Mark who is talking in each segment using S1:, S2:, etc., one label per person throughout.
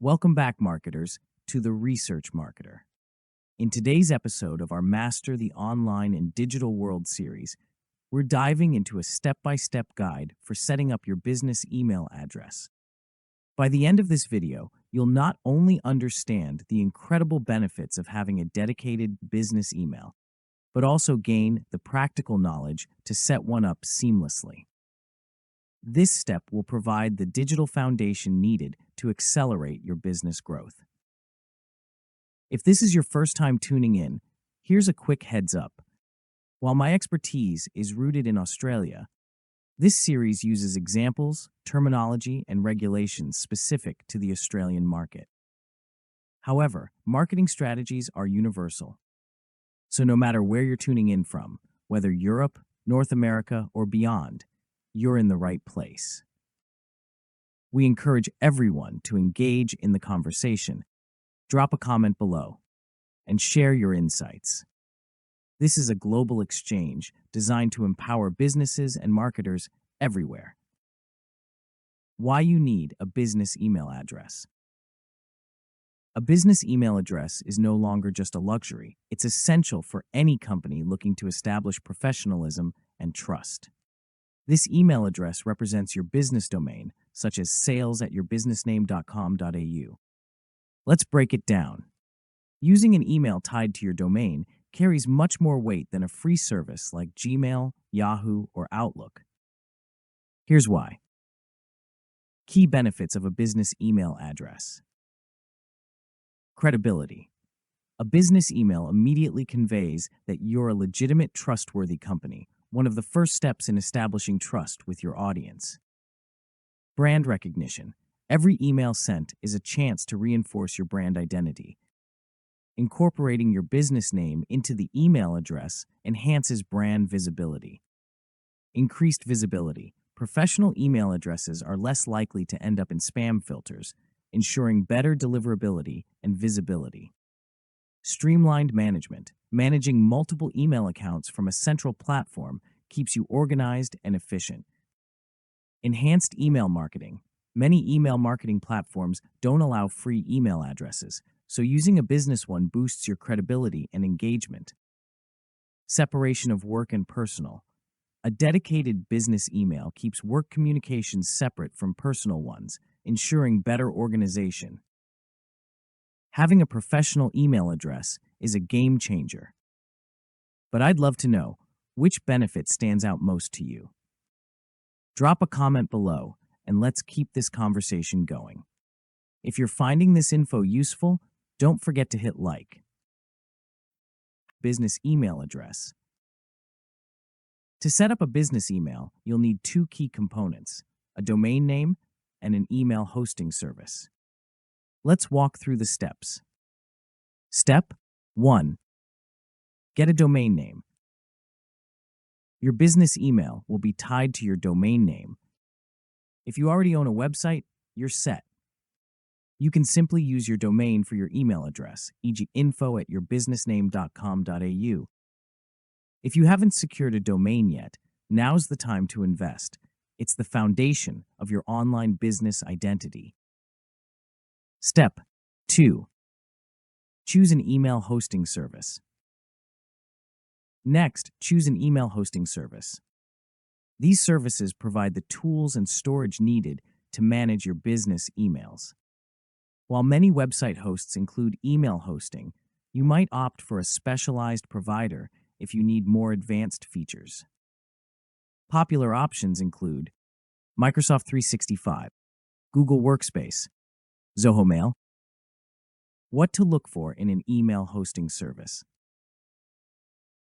S1: Welcome back, marketers, to The Research Marketer. In today's episode of our Master the Online and Digital World series, we're diving into a step-by-step guide for setting up your business email address. By the end of this video, you'll not only understand the incredible benefits of having a dedicated business email, but also gain the practical knowledge to set one up seamlessly. This step will provide the digital foundation needed to accelerate your business growth. If this is your first time tuning in, here's a quick heads up. While my expertise is rooted in Australia, this series uses examples, terminology, and regulations specific to the Australian market. However, marketing strategies are universal. So no matter where you're tuning in from, whether Europe, North America, or beyond, you're in the right place. We encourage everyone to engage in the conversation. Drop a comment below and share your insights. This is a global exchange designed to empower businesses and marketers everywhere. Why you need a business email address. A business email address is no longer just a luxury. It's essential for any company looking to establish professionalism and trust. This email address represents your business domain, such as sales@yourbusinessname.com.au. Let's break it down. Using an email tied to your domain carries much more weight than a free service like Gmail, Yahoo, or Outlook. Here's why. Key benefits of a business email address. Credibility. A business email immediately conveys that you're a legitimate, trustworthy company, one of the first steps in establishing trust with your audience. Brand recognition. Every email sent is a chance to reinforce your brand identity. Incorporating your business name into the email address enhances brand visibility. Increased visibility. Professional email addresses are less likely to end up in spam filters, ensuring better deliverability and visibility. Streamlined management. Managing multiple email accounts from a central platform keeps you organized and efficient. Enhanced email marketing. Many email marketing platforms don't allow free email addresses, so using a business one boosts your credibility and engagement. Separation of work and personal. A dedicated business email keeps work communications separate from personal ones, ensuring better organization. Having a professional email address is a game changer. But I'd love to know, which benefit stands out most to you? Drop a comment below and let's keep this conversation going. If you're finding this info useful, don't forget to hit like. Business email address. To set up a business email, you'll need two key components, a domain name and an email hosting service. Let's walk through the steps. Step 1. Get a domain name. Your business email will be tied to your domain name. If you already own a website, you're set. You can simply use your domain for your email address, e.g. info@yourbusinessname.com.au. If you haven't secured a domain yet, now's the time to invest. It's the foundation of your online business identity. Step 2. Choose an email hosting service. Next, choose an email hosting service. These services provide the tools and storage needed to manage your business emails. While many website hosts include email hosting, you might opt for a specialized provider if you need more advanced features. Popular options include Microsoft 365, Google Workspace, Zoho Mail. What to look for in an email hosting service.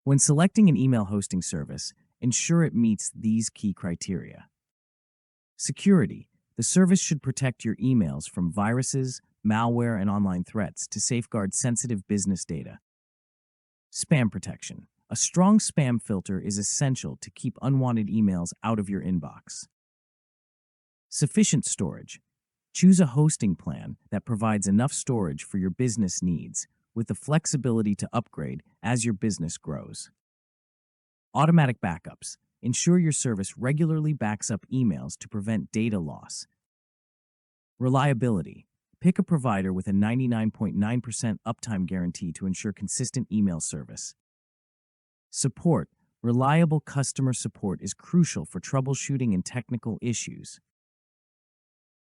S1: When selecting an email hosting service, ensure it meets these key criteria. Security. The service should protect your emails from viruses, malware, and online threats to safeguard sensitive business data. Spam protection. A strong spam filter is essential to keep unwanted emails out of your inbox. Sufficient storage. Choose a hosting plan that provides enough storage for your business needs, with the flexibility to upgrade as your business grows. Automatic backups. Ensure your service regularly backs up emails to prevent data loss. Reliability. Pick a provider with a 99.9% uptime guarantee to ensure consistent email service. Support. Reliable customer support is crucial for troubleshooting and technical issues.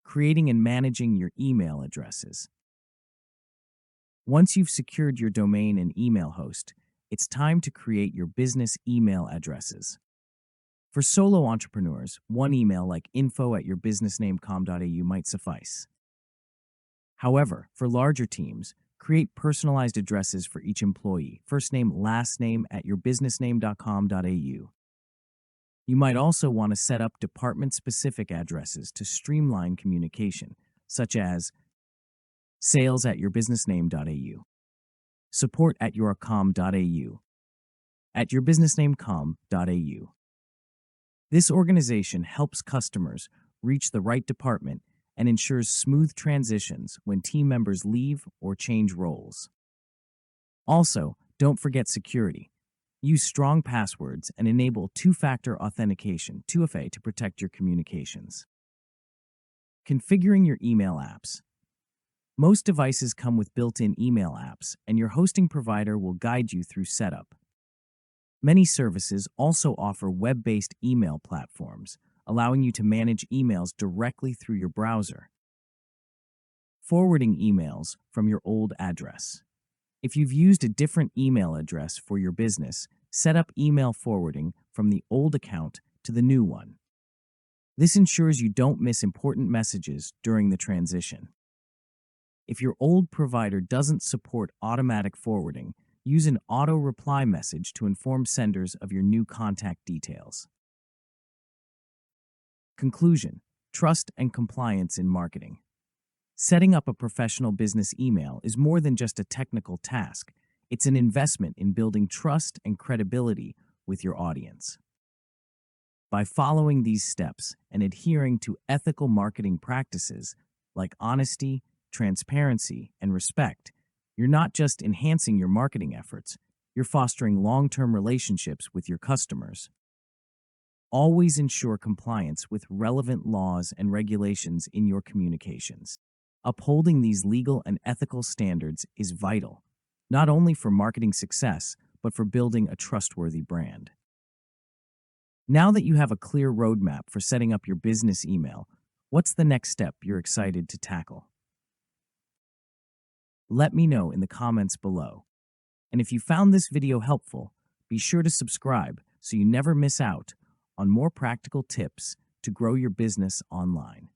S1: Creating and managing your email addresses. Once you've secured your domain and email host, it's time to create your business email addresses. For solo entrepreneurs, one email like info@yourbusinessname.com.au might suffice. However, for larger teams, create personalized addresses for each employee, first name, last name @yourbusinessname.com.au. You might also want to set up department-specific addresses to streamline communication, such as sales@yourbusinessname.au, support@yourcom.au, @yourbusinessname.com.au. This organization helps customers reach the right department and ensures smooth transitions when team members leave or change roles. Also, don't forget security. Use strong passwords and enable two-factor authentication, 2FA, to protect your communications. Configuring your email apps. Most devices come with built-in email apps, and your hosting provider will guide you through setup. Many services also offer web-based email platforms, allowing you to manage emails directly through your browser. Forwarding emails from your old address. If you've used a different email address for your business, set up email forwarding from the old account to the new one. This ensures you don't miss important messages during the transition. If your old provider doesn't support automatic forwarding, use an auto-reply message to inform senders of your new contact details. Conclusion: trust and compliance in marketing. Setting up a professional business email is more than just a technical task. It's an investment in building trust and credibility with your audience. By following these steps and adhering to ethical marketing practices like honesty, transparency, and respect, you're not just enhancing your marketing efforts, you're fostering long-term relationships with your customers. Always ensure compliance with relevant laws and regulations in your communications. Upholding these legal and ethical standards is vital, not only for marketing success, but for building a trustworthy brand. Now that you have a clear roadmap for setting up your business email, what's the next step you're excited to tackle? Let me know in the comments below. And if you found this video helpful, be sure to subscribe so you never miss out on more practical tips to grow your business online.